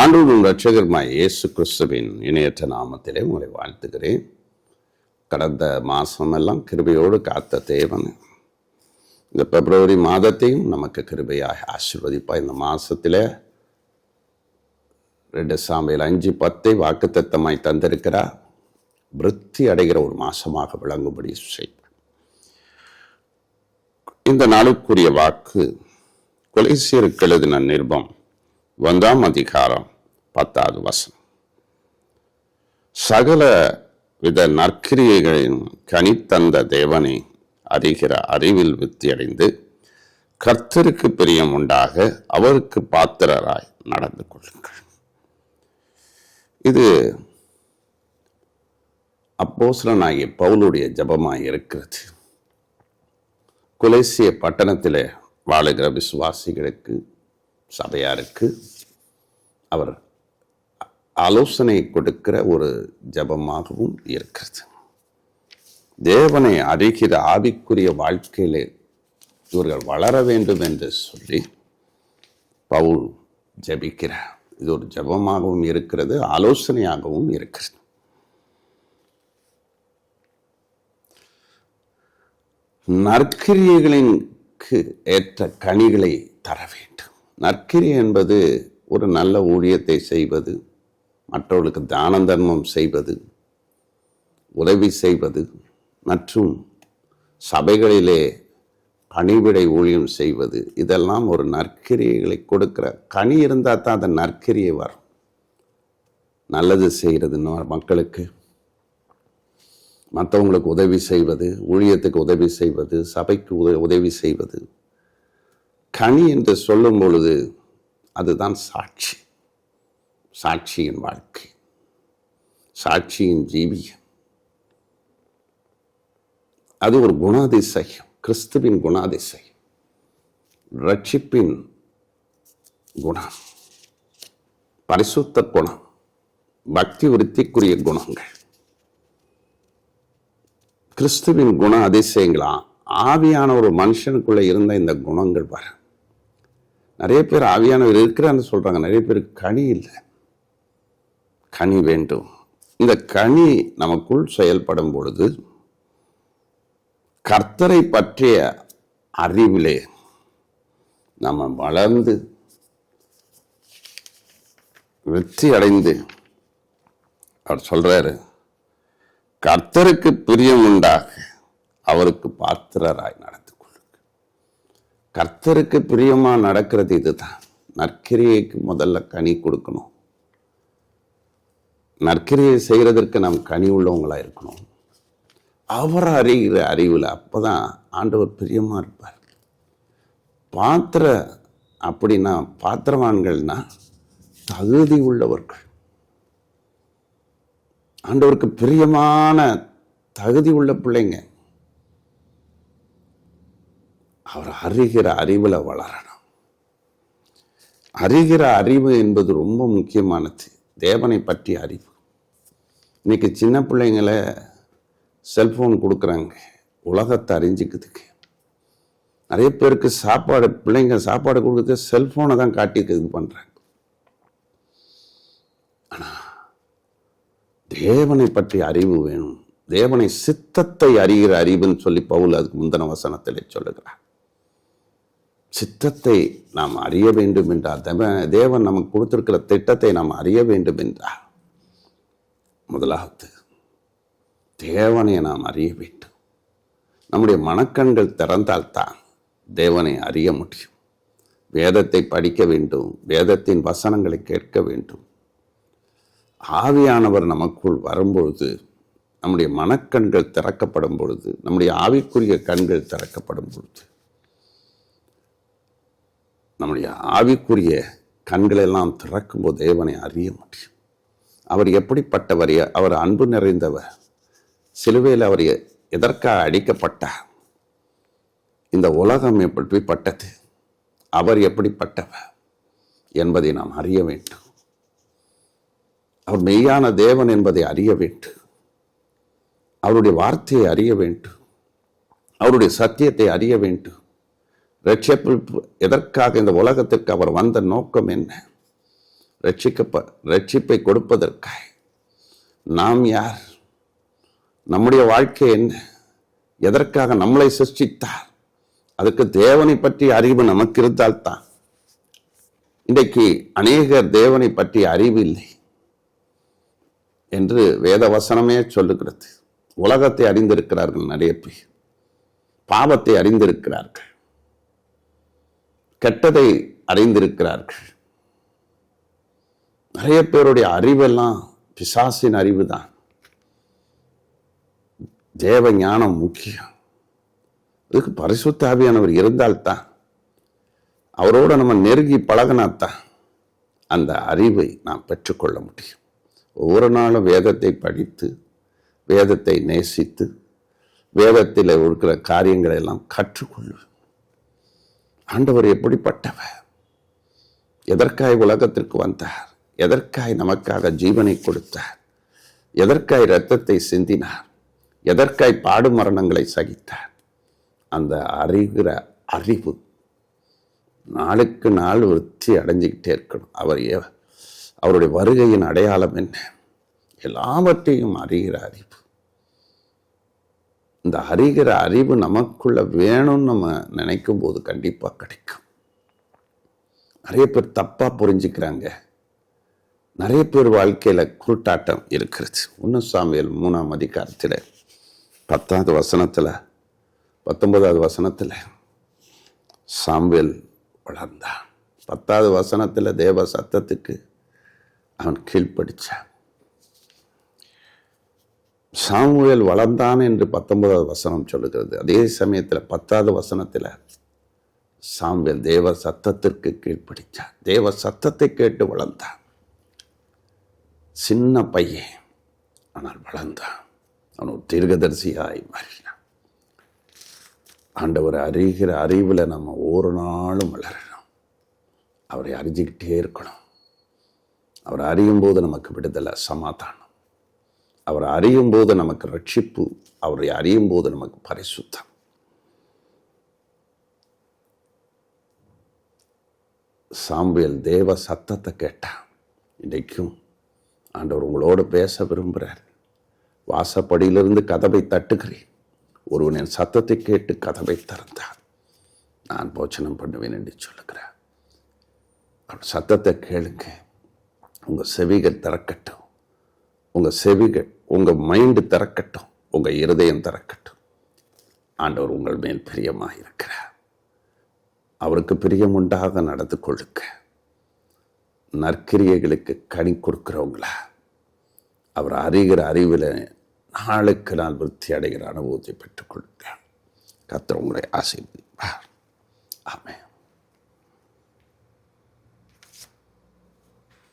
ஆண்டவரும் இரட்சகருமாய் இயேசு கிறிஸ்துவின் இணையற்ற நாமத்திலே உங்களை வாழ்த்துகிறேன். கடந்த மாதமெல்லாம் கிருபையோடு காத்த தேவன் இந்த பிப்ரவரி மாதத்தையும் நமக்கு கிருபையாக ஆசீர்வதிப்பார். இந்த மாதத்தில் 2 சாமுவேல் 5:10 வாக்குத்தத்தமாய் தந்திருக்கிறார். விருத்தி அடைகிற ஒரு மாசமாக விளங்கும்படி செய்வார். இந்த நாளுக்குரிய வாக்கு கொலைசீருக்கு எழுதின நிருபம் 1 அதிகாரம் 10வது வசனம். சகல வித நற்கிரியைகளின் கனி தந்த தேவனை அறிகிற அறிவில் வித்தியடைந்து கர்த்தருக்கு பிரியம் உண்டாக அவருக்கு பாத்திரராய் நடந்து கொள்ளுங்கள். இது அப்போஸ்தலனாகிய பவுலுடைய ஜெபமாய் இருக்கிறது. கொலைசிய பட்டணத்திலே வாழுகிற விசுவாசிகளுக்கு, சபையாருக்கு அவர் ஆலோசனை கொடுக்கிற ஒரு ஜெபமாகவும் இருக்கிறது. தேவனை அறிகிற ஆவிக்குரிய வாழ்க்கையிலே இவர்கள் வளர வேண்டும் என்று சொல்லி பவுல் ஜெபிக்கிறார். இது ஒரு ஜெபமாகவும் இருக்கிறது, ஆலோசனையாகவும் இருக்கிறது. நற்கிரியைகளுக்கு ஏற்ற கனிகளை தர வேண்டும். நற்கிரியை என்பது ஒரு நல்ல ஊழியத்தை செய்வது, மற்றவர்களுக்கு தான தர்மம் செய்வது, உதவி செய்வது மற்றும் சபைகளிலே பணிவிடை ஊழியம் செய்வது, இதெல்லாம் ஒரு நற்கிரியைகளை கொடுக்கிற கனி இருந்தால் தான் அந்த நற்கிரியை வரும். நல்லது செய்கிறது, மக்களுக்கு மற்றவங்களுக்கு உதவி செய்வது, ஊழியத்துக்கு உதவி செய்வது, சபைக்கு உதவி செய்வது, கனி என்று சொல்லும் பொழுது அதுதான் சாட்சி. சாட்சியின் வாழ்க்கை, சாட்சியின் ஜீவியம். அது ஒரு குணாதிசயம், கிறிஸ்துவின் குணாதிசயம், ரட்சிப்பின் குணம், பரிசுத்த குணம், பக்தி விருத்திக்குரிய குணங்கள், கிறிஸ்துவின் குண அதிசயங்களா ஆவியான ஒரு மனுஷனுக்குள்ள இருந்த இந்த குணங்கள் வர. நிறைய பேர் ஆவியானவர் இருக்கிறான்னு சொல்றாங்க, நிறைய பேருக்கு கனி இல்லை. கனி வேண்டும். இந்த கனி நமக்குள் செயல்படும் பொழுது கர்த்தரை பற்றிய அறிவிலே நம்ம வளர்ந்து வெற்றி அடைந்து, அவர் சொல்றாரு, கர்த்தருக்கு பிரியம் உண்டாக அவருக்கு பாத்திரராய் நடந்து கொள்ளுங்க. கர்த்தருக்கு பிரியமா நடக்கிறது இதுதான். நற்கிரியைக்கு முதல்ல கனி கொடுக்கணும். நற்கிரியை செய்யறதற்கு நாம் கனி உள்ளவங்களா இருக்கணும். அவரை அறிகிற அறிவில் அப்பதான் ஆண்டவர் பிரியமா இருப்பார். பாத்திர அப்படின்னா பாத்திரவான்கள்னா தகுதி உள்ளவர்கள், ஆண்டவருக்கு பிரியமான தகுதி உள்ள பிள்ளைங்க. அவர் அறிகிற அறிவில் வளரணும். அறிகிற அறிவு என்பது ரொம்ப முக்கியமானது. தேவனை பற்றிய அறிவு. இன்னைக்கு சின்ன பிள்ளைங்களை செல்போன் கொடுக்குறாங்க உலகத்தை அறிஞ்சிக்கிறதுக்கு. நிறைய பேருக்கு பிள்ளைங்க சாப்பாடு கொடுக்குறது செல்போனை தான் காட்டி இது பண்றாங்க. ஆனா தேவனை பற்றிய அறிவு வேணும். தேவனை சித்தத்தை அறிகிற அறிவுன்னு சொல்லி பவுல் அதுக்கு முந்தின வசனத்திலே சொல்லுகிறார். சித்தத்தை நாம் அறிய வேண்டும் என்றால், தேவன் நமக்கு கொடுத்திருக்கிற திட்டத்தை நாம் அறிய வேண்டும் என்றால், முதலாவது தேவனை நாம் அறிய வேண்டும். நம்முடைய மனக்கண்கள் திறந்தால்தான் தேவனை அறிய முடியும். வேதத்தை படிக்க வேண்டும், வேதத்தின் வசனங்களை கேட்க வேண்டும். ஆவியானவர் நமக்குள் வரும்பொழுது, நம்முடைய மனக்கண்கள் திறக்கப்படும் பொழுது, நம்முடைய ஆவிக்குரிய கண்கள் திறக்கப்படும் பொழுது, நம்முடைய ஆவிக்குரிய கண்களெல்லாம் திறக்கும்போது தேவனை அறிய முடியும். அவர் எப்படிப்பட்டவர்? அவர் அன்பு நிறைந்தவர். சிலுவையில் அவர் எதற்காக அடிக்கப்பட்டார்? இந்த உலகம் எப்படிப்பட்டது, அவர் எப்படிப்பட்டவர் என்பதை நாம் அறிய வேண்டும். அவர் மெய்யான தேவன் என்பதை அறிய வேண்டும். அவருடைய வார்த்தையை அறிய வேண்டும். அவருடைய சத்தியத்தை அறிய வேண்டும். ரட்சிப்பு எதற்காக இந்த உலகத்திற்கு அவர் வந்த நோக்கம் என்ன? ரட்சிப்பை கொடுப்பதற்காய் நாம் யார், நம்முடைய வாழ்க்கை என்ன, எதற்காக நம்மளை சிருஷ்டித்தார், அதுக்கு தேவனை பற்றி அறிவு நமக்கு இருந்தால்தான். இன்றைக்கு அநேகர் தேவனை பற்றி அறிவு இல்லை என்று வேத வசனமே சொல்லுகிறது. உலகத்தை அறிந்திருக்கிறார்கள், நிறைய பேர் பாவத்தை அறிந்திருக்கிறார்கள், கெட்டதை அறிந்திருக்கிறார்கள். நிறைய பேருடைய அறிவெல்லாம் பிசாசின் அறிவு தான். தேவ ஞானம் முக்கியம். இதுக்கு பரிசுத்த ஆவியானவர் இருந்தால்தான், அவரோட நம்ம நெருங்கி பழகினாத்தான் அந்த அறிவை நாம் பெற்றுக்கொள்ள முடியும். ஒவ்வொரு நாளும் வேதத்தை படித்து, வேதத்தை நேசித்து, வேதத்தில் இருக்கிற காரியங்களை எல்லாம் கற்றுக்கொள்ளும். ஆண்டவர் எப்படிப்பட்டவர், எதற்காய் உலகத்திற்கு வந்தார், எதற்காய் நமக்காக ஜீவனை கொடுத்தார், எதற்காய் இரத்தத்தை சிந்தினார், எதற்காய் பாடு மரணங்களை சகித்தார், அந்த அறிகிற அறிவு நாளுக்கு நாள் விருத்தி அடைஞ்சிக்கிட்டே இருக்கணும். அவருடைய வருகையின் அடையாளம் என்ன, எல்லாவற்றையும் அறிகிற அறிவு. இந்த அறிகிற அறிவு நமக்குள்ள வேணும்னு நம்ம நினைக்கும் போது கண்டிப்பாக கிடைக்கும். நிறைய பேர் தப்பா புரிஞ்சுக்கிறாங்க. நிறைய பேர் வாழ்க்கையில குருட்டாட்டம் இருக்கிறது. 1 சாமுவேல் 3ஆம் அதிகாரத்தில் 10வது வசனத்துல 19வது வசனத்துல சாமுவேல் வளர்ந்தான். 10வது வசனத்துல தேவ சத்தத்துக்கு அவன் கீழ்ப்படிச்சான். சாமுவேல் வளர்ந்தான் என்று 19வது வசனம் சொல்லுகிறது. அதே சமயத்தில் 10வது வசனத்தில் சாமுவேல் தேவ சத்தத்திற்கு கீழ்ப்படிச்சான். தேவ சத்தத்தை கேட்டு வளர்ந்தான். சின்ன பையன், ஆனால் வளர்ந்தான். அவன் ஒரு தீர்க்கதரிசியாய் மாறினான். ஆண்டவரை அறிகிற அறிவில் நம்ம ஒவ்வொரு நாளும் வளரணும். அவரை அறிஞ்சிக்கிட்டே இருக்கணும். அவரை அறியும் போது நமக்கு விடுதலை, சமாதானம். அவரை அறியும் போது நமக்கு ரட்சிப்பு. அவரை அறியும் போது நமக்கு பரிசுத்தம். சாமுவேல் தேவ சத்தத்தை கேட்டான். இன்றைக்கும் ஆண்டவர் உங்களோடு பேச விரும்புகிறார். வாசப்படியிலிருந்து கதவை தட்டுகிறேன், ஒருவன் என் சத்தத்தை கேட்டு கதவை திறந்தார், நான் போச்சனம் பண்ணுவேன் என்று சொல்லுகிறார். அவர் சத்தத்தை கேளுங்க. உங்கள் செவிகள் திறக்கட்டும். உங்கள் செவிகள், உங்கள் மைண்டு திறக்கட்டும். உங்கள் இருதயம் திறக்கட்டும். ஆண்டவர் உங்கள் மேல் பிரியமாக இருக்கிறார். அவருக்கு பிரியம் உண்டாக நடந்து கொள்ளுங்க. நற்கிரியைகளுக்கு கனி கொடுக்கிறவங்களா அவர் அறிகிற அறிவில் நாளுக்கு நாள் விருத்தி அடைகிற அனுபவத்தை பெற்றுக்கொள்ளுங்க. கர்த்தர் உங்களை ஆசீர்வதிப்பார்.